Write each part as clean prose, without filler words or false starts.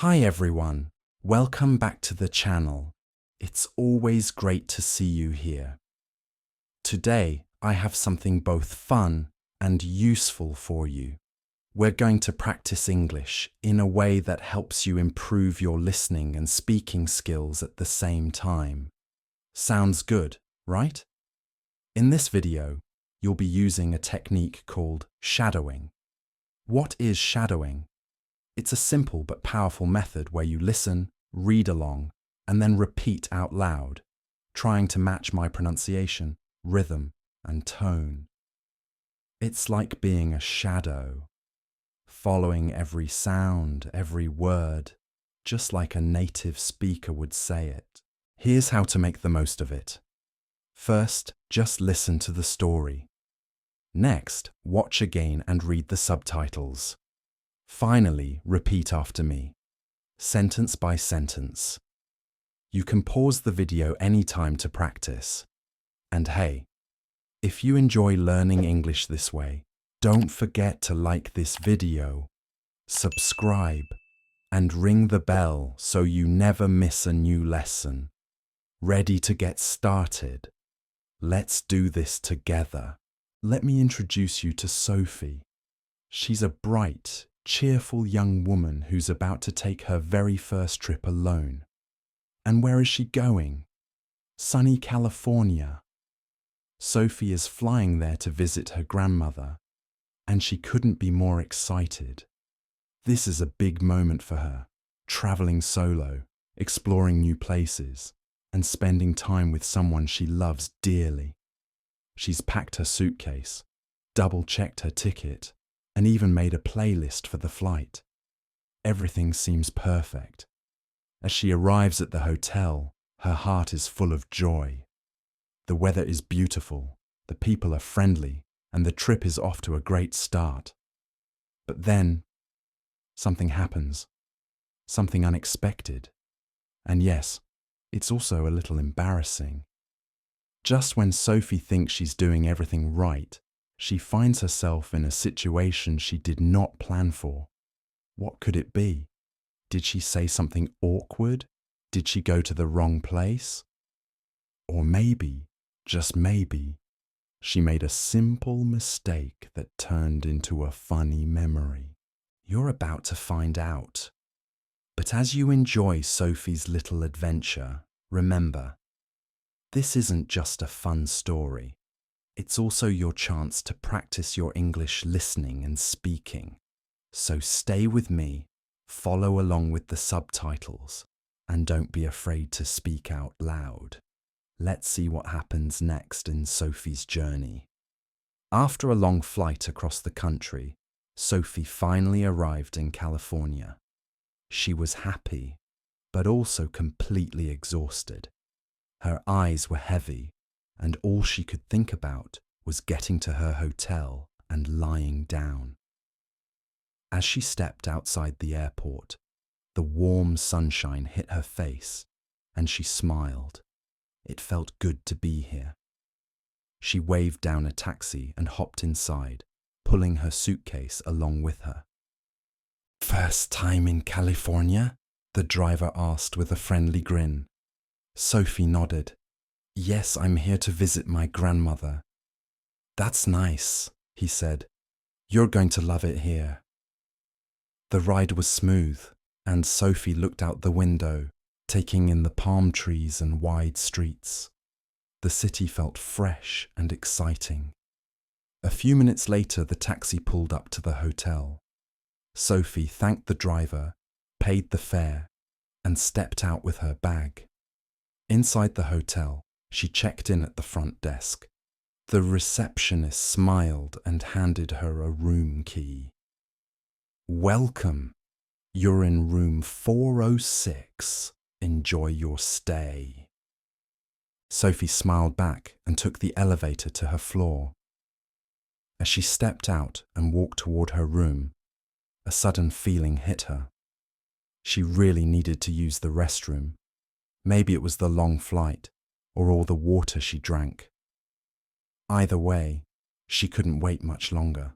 Hi everyone, welcome back to the channel. It's always great to see you here. Today, I have something both fun and useful for you. We're going to practice English in a way that helps you improve your listening and speaking skills at the same time. Sounds good, right? In this video, you'll be using a technique called shadowing. What is shadowing? It's a simple but powerful method where you listen, read along, and then repeat out loud, trying to match my pronunciation, rhythm, and tone. It's like being a shadow, following every sound, every word, just like a native speaker would say it. Here's how to make the most of it. First, just listen to the story. Next, watch again and read the subtitles. Finally, repeat after me, sentence by sentence. You can pause the video anytime to practice. And hey, if you enjoy learning English this way, don't forget to like this video, subscribe, and ring the bell so you never miss a new lesson. Ready to get started? Let's do this together. Let me introduce you to Sophie. She's a bright, cheerful young woman who's about to take her very first trip alone. And where is she going? Sunny California. Sophie is flying there to visit her grandmother, and she couldn't be more excited. This is a big moment for her, traveling solo, exploring new places, and spending time with someone she loves dearly. She's packed her suitcase, double-checked her ticket, and even made a playlist for the flight. Everything seems perfect. As she arrives at the hotel, her heart is full of joy. The weather is beautiful, the people are friendly, and the trip is off to a great start. But then, something happens. Something unexpected. And yes, it's also a little embarrassing. Just when Sophie thinks she's doing everything right, she finds herself in a situation she did not plan for. What could it be? Did she say something awkward? Did she go to the wrong place? Or maybe, just maybe, she made a simple mistake that turned into a funny memory. You're about to find out. But as you enjoy Sophie's little adventure, remember, this isn't just a fun story. It's also your chance to practice your English listening and speaking. So stay with me, follow along with the subtitles, and don't be afraid to speak out loud. Let's see what happens next in Sophie's journey. After a long flight across the country, Sophie finally arrived in California. She was happy, but also completely exhausted. Her eyes were heavy, and all she could think about was getting to her hotel and lying down. As she stepped outside the airport, the warm sunshine hit her face, and she smiled. It felt good to be here. She waved down a taxi and hopped inside, pulling her suitcase along with her. "First time in California?" the driver asked with a friendly grin. Sophie nodded. "Yes, I'm here to visit my grandmother." "That's nice," he said. "You're going to love it here." The ride was smooth, and Sophie looked out the window, taking in the palm trees and wide streets. The city felt fresh and exciting. A few minutes later, the taxi pulled up to the hotel. Sophie thanked the driver, paid the fare, and stepped out with her bag. Inside the hotel, she checked in at the front desk. The receptionist smiled and handed her a room key. "Welcome. You're in room 406. Enjoy your stay." Sophie smiled back and took the elevator to her floor. As she stepped out and walked toward her room, a sudden feeling hit her. She really needed to use the restroom. Maybe it was the long flight, or all the water she drank. Either way, she couldn't wait much longer.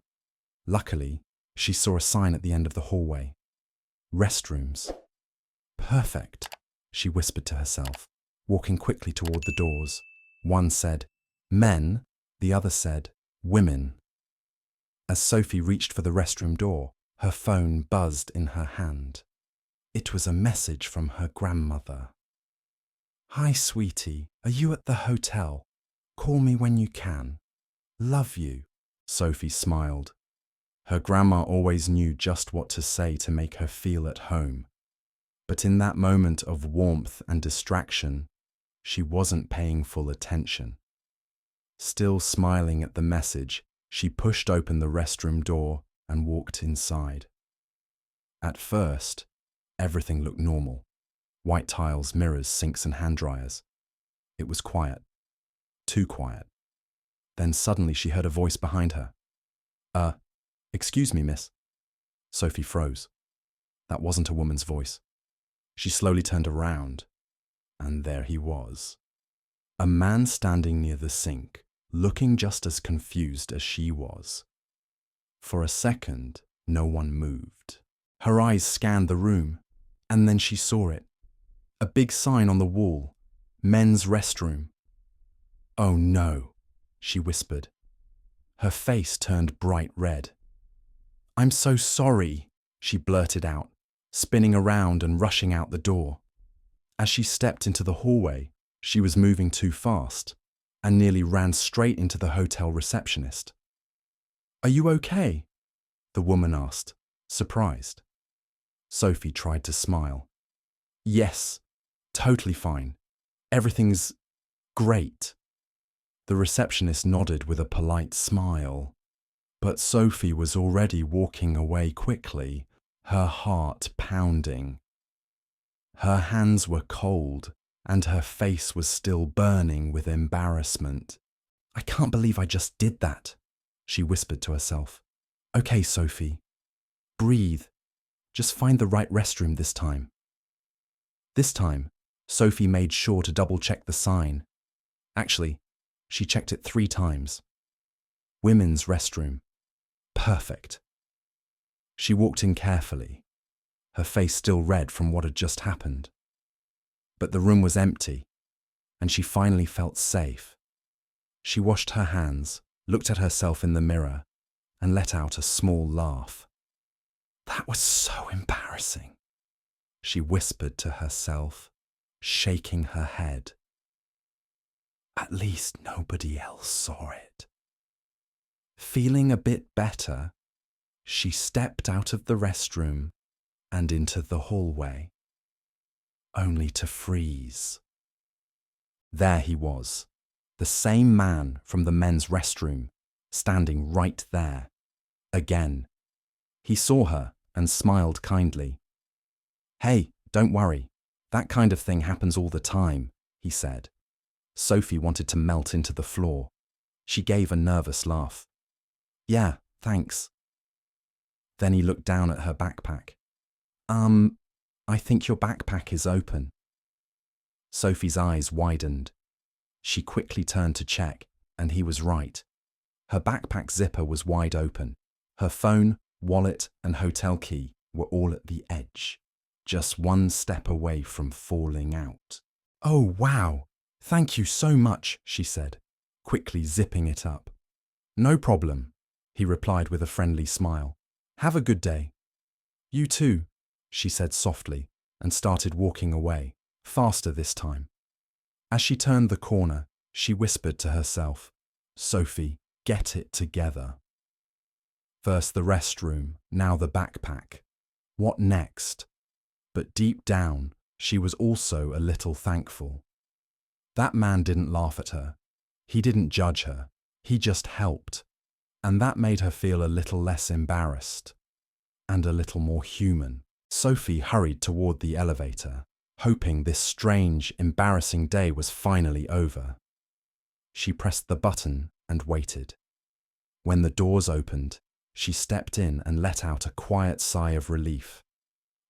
Luckily, she saw a sign at the end of the hallway. "Restrooms. Perfect, she whispered to herself, walking quickly toward the doors. One said, men, the other said, women. As Sophie reached for the restroom door, her phone buzzed in her hand. It was a message from her grandmother. Hi, sweetie, are you at the hotel? Call me when you can. Love you. Sophie smiled. Her grandma always knew just what to say to make her feel at home. But in that moment of warmth and distraction, she wasn't paying full attention. Still smiling at the message, she pushed open the restroom door and walked inside. At first, everything looked normal. White tiles, mirrors, sinks and hand dryers. It was quiet. Too quiet. Then suddenly she heard a voice behind her. Excuse me, miss. Sophie froze. That wasn't a woman's voice. She slowly turned around, and there he was. A man standing near the sink, looking just as confused as she was. For a second, no one moved. Her eyes scanned the room, and then she saw it. A big sign on the wall, men's restroom. Oh no, she whispered. Her face turned bright red. I'm so sorry, she blurted out, spinning around and rushing out the door. As she stepped into the hallway, she was moving too fast and nearly ran straight into the hotel receptionist. Are you okay? The woman asked, surprised. Sophie tried to smile. Yes, totally fine. Everything's great. The receptionist nodded with a polite smile. But Sophie was already walking away quickly, her heart pounding. Her hands were cold, and her face was still burning with embarrassment. I can't believe I just did that, she whispered to herself. Okay, Sophie. Breathe. Just find the right restroom this time. This time, Sophie made sure to double-check the sign. Actually, she checked it 3 times. Women's restroom. Perfect. She walked in carefully, her face still red from what had just happened. But the room was empty, and she finally felt safe. She washed her hands, looked at herself in the mirror, and let out a small laugh. That was so embarrassing, she whispered to herself, shaking her head. At least nobody else saw it. Feeling a bit better, she stepped out of the restroom and into the hallway, only to freeze. There he was, the same man from the men's restroom, standing right there. Again. He saw her and smiled kindly. Hey, don't worry. That kind of thing happens all the time, he said. Sophie wanted to melt into the floor. She gave a nervous laugh. Yeah, thanks. Then he looked down at her backpack. I think your backpack is open. Sophie's eyes widened. She quickly turned to check, and he was right. Her backpack zipper was wide open. Her phone, wallet, and hotel key were all at the edge, just one step away from falling out. Oh, wow. Thank you so much, she said, quickly zipping it up. No problem, he replied with a friendly smile. Have a good day. You too, she said softly, and started walking away, faster this time. As she turned the corner, she whispered to herself, Sophie, get it together. First the restroom, now the backpack. What next? But deep down, she was also a little thankful. That man didn't laugh at her. He didn't judge her. He just helped. And that made her feel a little less embarrassed. And a little more human. Sophie hurried toward the elevator, hoping this strange, embarrassing day was finally over. She pressed the button and waited. When the doors opened, she stepped in and let out a quiet sigh of relief.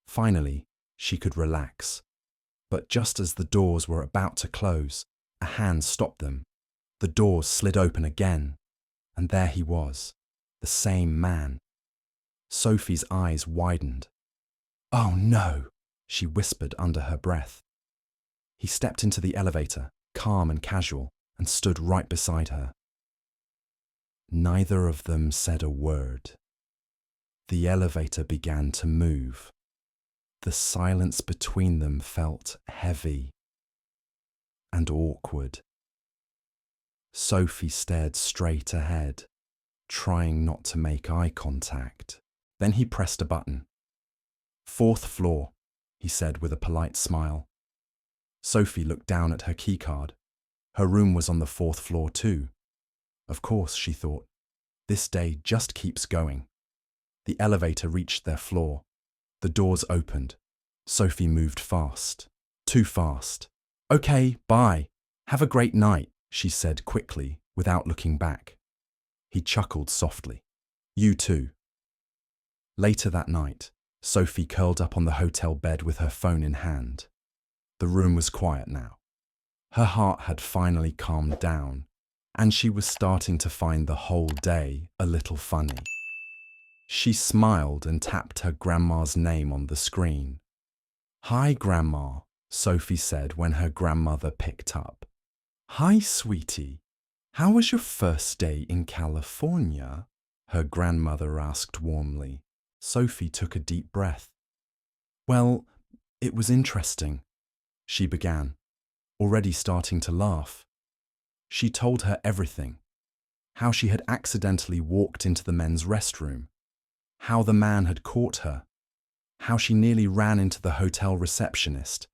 Finally, she could relax. But just as the doors were about to close, a hand stopped them. The doors slid open again, and there he was, the same man. Sophie's eyes widened. Oh no, she whispered under her breath. He stepped into the elevator, calm and casual, and stood right beside her. Neither of them said a word. The elevator began to move. The silence between them felt heavy and awkward. Sophie stared straight ahead, trying not to make eye contact. Then he pressed a button. "Fourth floor," he said with a polite smile. Sophie looked down at her keycard. Her room was on the 4th floor too. Of course, she thought, this day just keeps going. The elevator reached their floor. The doors opened. Sophie moved fast. Too fast. "Okay, bye. Have a great night," she said quickly, without looking back. He chuckled softly. "You too." Later that night, Sophie curled up on the hotel bed with her phone in hand. The room was quiet now. Her heart had finally calmed down, and she was starting to find the whole day a little funny. She smiled and tapped her grandma's name on the screen. "Hi, Grandma," Sophie said when her grandmother picked up. "Hi, sweetie. How was your first day in California?" her grandmother asked warmly. Sophie took a deep breath. "Well, it was interesting," she began, already starting to laugh. She told her everything. How she had accidentally walked into the men's restroom. How the man had caught her. How she nearly ran into the hotel receptionist.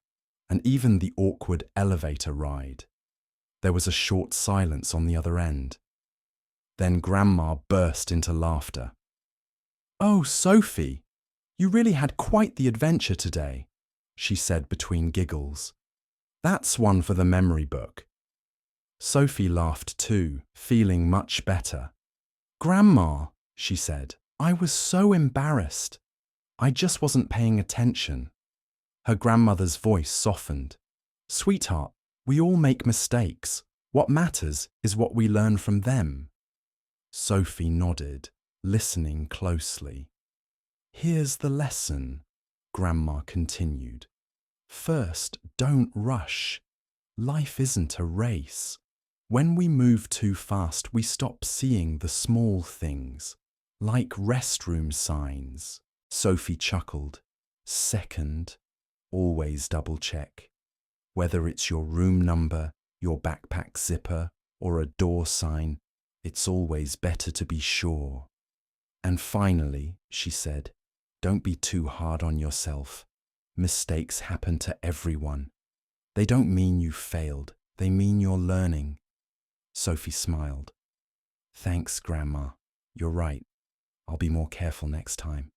And even the awkward elevator ride. There was a short silence on the other end. Then Grandma burst into laughter. "Oh, Sophie, you really had quite the adventure today," she said between giggles. "That's one for the memory book." Sophie laughed too, feeling much better. "Grandma," she said, "I was so embarrassed. I just wasn't paying attention." Her grandmother's voice softened. "Sweetheart, we all make mistakes. What matters is what we learn from them." Sophie nodded, listening closely. "Here's the lesson," Grandma continued. "First, don't rush. Life isn't a race. When we move too fast, we stop seeing the small things, like restroom signs." Sophie chuckled. "Second, always double check. Whether it's your room number, your backpack zipper, or a door sign, it's always better to be sure. And finally," she said, "don't be too hard on yourself. Mistakes happen to everyone. They don't mean you failed, they mean you're learning." Sophie smiled. "Thanks, Grandma. You're right. I'll be more careful next time."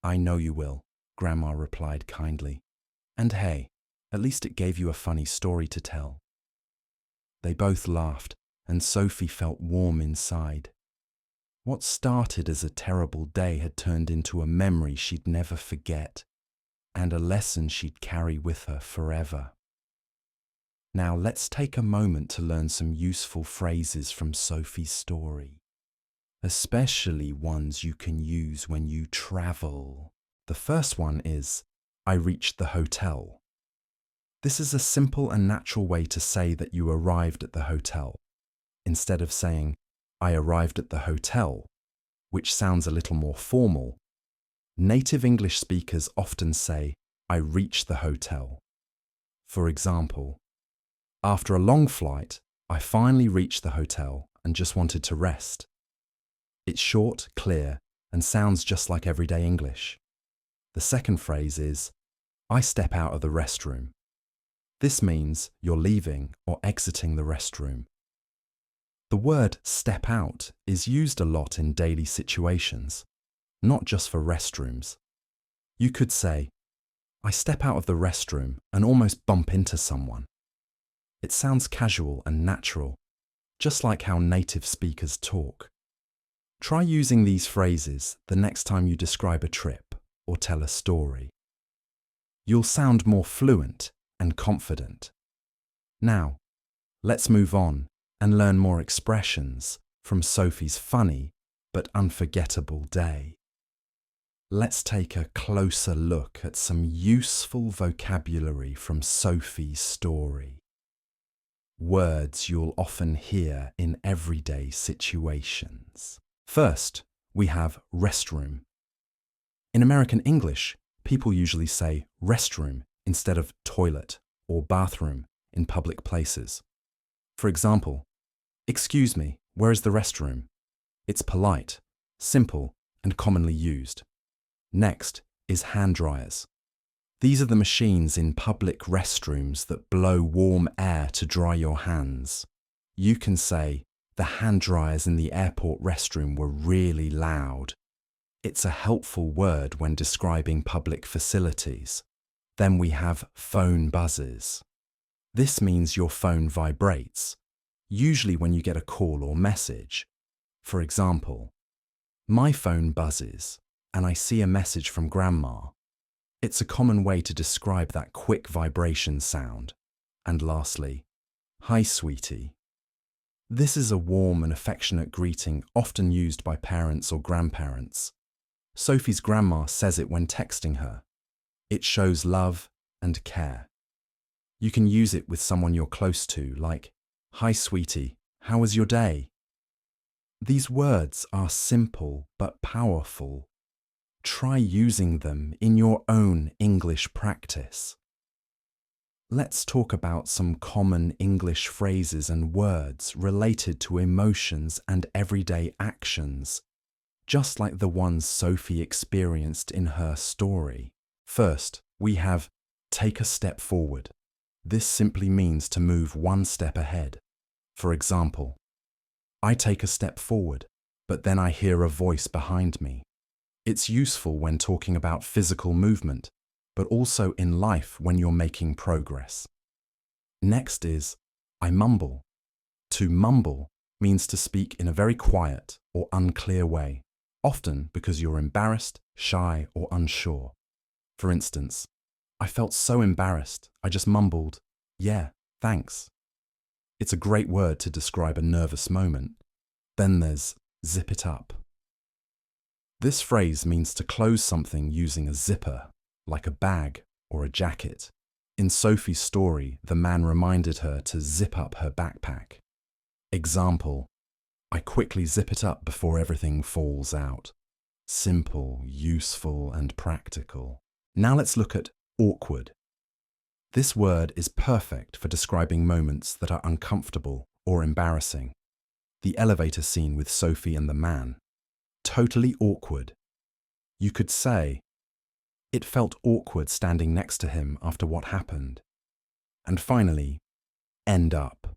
"I know you will," Grandma replied kindly. "And hey, at least it gave you a funny story to tell." They both laughed, and Sophie felt warm inside. What started as a terrible day had turned into a memory she'd never forget, and a lesson she'd carry with her forever. Now let's take a moment to learn some useful phrases from Sophie's story, especially ones you can use when you travel. The first one is, "I reached the hotel." This is a simple and natural way to say that you arrived at the hotel, instead of saying, "I arrived at the hotel," which sounds a little more formal. Native English speakers often say, "I reached the hotel." For example, "After a long flight, I finally reached the hotel and just wanted to rest." It's short, clear, and sounds just like everyday English. The second phrase is, "I step out of the restroom." This means you're leaving or exiting the restroom. The word "step out" is used a lot in daily situations, not just for restrooms. You could say, "I step out of the restroom and almost bump into someone." It sounds casual and natural, just like how native speakers talk. Try using these phrases the next time you describe a trip or tell a story. You'll sound more fluent and confident. Now, let's move on and learn more expressions from Sophie's funny but unforgettable day. let's take a closer look at some useful vocabulary from Sophie's story. Words you'll often hear in everyday situations. First, we have restroom. In American English, people usually say restroom instead of toilet or bathroom in public places. For example, "Excuse me, where is the restroom?" It's polite, simple, and commonly used. Next is hand dryers. These are the machines in public restrooms that blow warm air to dry your hands. You can say, "The hand dryers in the airport restroom were really loud." It's a helpful word when describing public facilities. Then we have phone buzzes. This means your phone vibrates, usually when you get a call or message. For example, "My phone buzzes and I see a message from Grandma." It's a common way to describe that quick vibration sound. And lastly, "Hi, sweetie." This is a warm and affectionate greeting often used by parents or grandparents. Sophie's grandma says it when texting her. It shows love and care. You can use it with someone you're close to, like, "Hi, sweetie, how was your day?" These words are simple but powerful. Try using them in your own English practice. Let's talk about some common English phrases and words related to emotions and everyday actions, just like the ones Sophie experienced in her story. First, we have take a step forward. This simply means to move one step ahead. For example, "I take a step forward, but then I hear a voice behind me." It's useful when talking about physical movement, but also in life when you're making progress. Next is I mumble. To mumble means to speak in a very quiet or unclear way, often because you're embarrassed, shy, or unsure. For instance, "I felt so embarrassed, I just mumbled, 'Yeah, thanks.'" It's a great word to describe a nervous moment. Then there's zip it up. This phrase means to close something using a zipper, like a bag or a jacket. In Sophie's story, the man reminded her to zip up her backpack. Example, "I quickly zip it up before everything falls out." Simple, useful, and practical. Now let's look at awkward. This word is perfect for describing moments that are uncomfortable or embarrassing. The elevator scene with Sophie and the man. Totally awkward. You could say, "It felt awkward standing next to him after what happened." And finally, end up.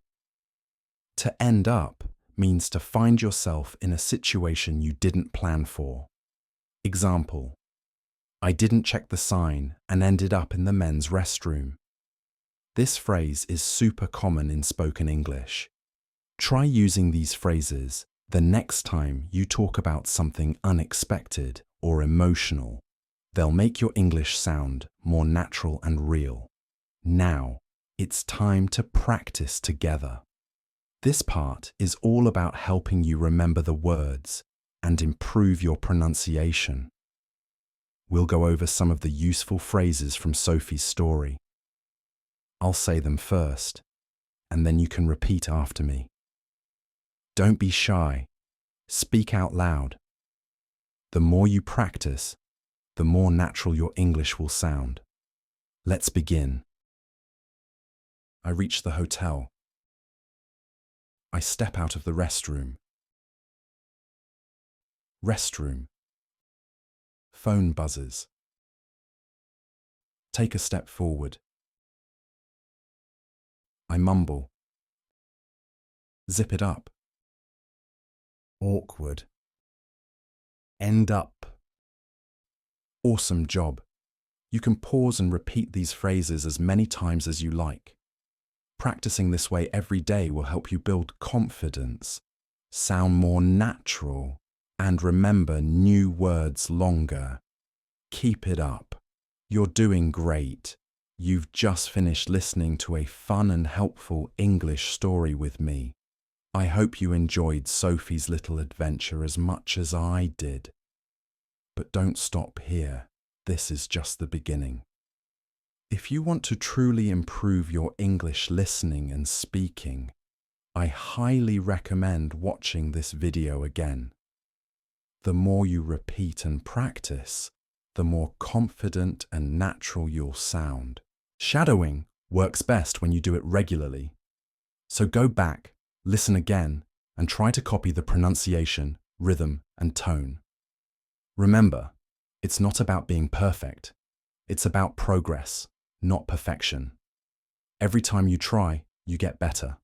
To end up means to find yourself in a situation you didn't plan for. Example, "I didn't check the sign and ended up in the men's restroom." This phrase is super common in spoken English. Try using these phrases the next time you talk about something unexpected or emotional. They'll make your English sound more natural and real. Now, it's time to practice together. This part is all about helping you remember the words and improve your pronunciation. We'll go over some of the useful phrases from Sophie's story. I'll say them first, and then you can repeat after me. Don't be shy. Speak out loud. The more you practice, the more natural your English will sound. Let's begin. I reach the hotel. I step out of the restroom. Restroom. Phone buzzes. Take a step forward. I mumble. Zip it up. Awkward. End up. Awesome job. You can pause and repeat these phrases as many times as you like. Practicing this way every day will help you build confidence, sound more natural, and remember new words longer. Keep it up. You're doing great. You've just finished listening to a fun and helpful English story with me. I hope you enjoyed Sophie's little adventure as much as I did. But don't stop here. This is just the beginning. If you want to truly improve your English listening and speaking, I highly recommend watching this video again. The more you repeat and practice, the more confident and natural you'll sound. Shadowing works best when you do it regularly. So go back, listen again, and try to copy the pronunciation, rhythm, and tone. Remember, it's not about being perfect. It's about progress, not perfection. Every time you try, you get better.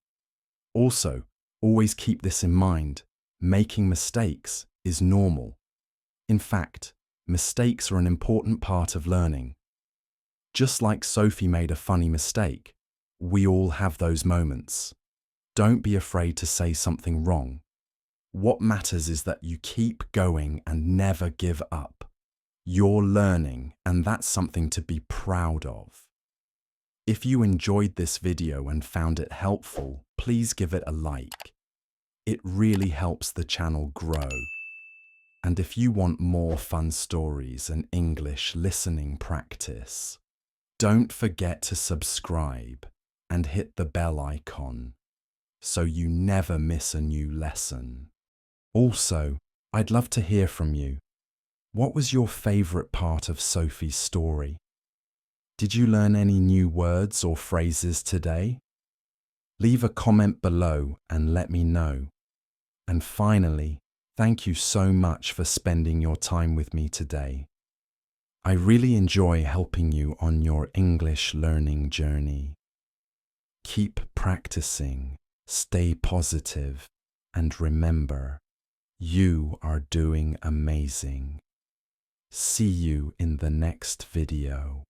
Also, always keep this in mind. Making mistakes is normal. In fact, mistakes are an important part of learning. Just like Sophie made a funny mistake, we all have those moments. Don't be afraid to say something wrong. What matters is that you keep going and never give up. You're learning, and that's something to be proud of. If you enjoyed this video and found it helpful, please give it a like. It really helps the channel grow. And if you want more fun stories and English listening practice, don't forget to subscribe and hit the bell icon so you never miss a new lesson. Also, I'd love to hear from you. What was your favorite part of Sophie's story? Did you learn any new words or phrases today? Leave a comment below and let me know. And finally, thank you so much for spending your time with me today. I really enjoy helping you on your English learning journey. Keep practicing, stay positive, and remember, you are doing amazing. See you in the next video.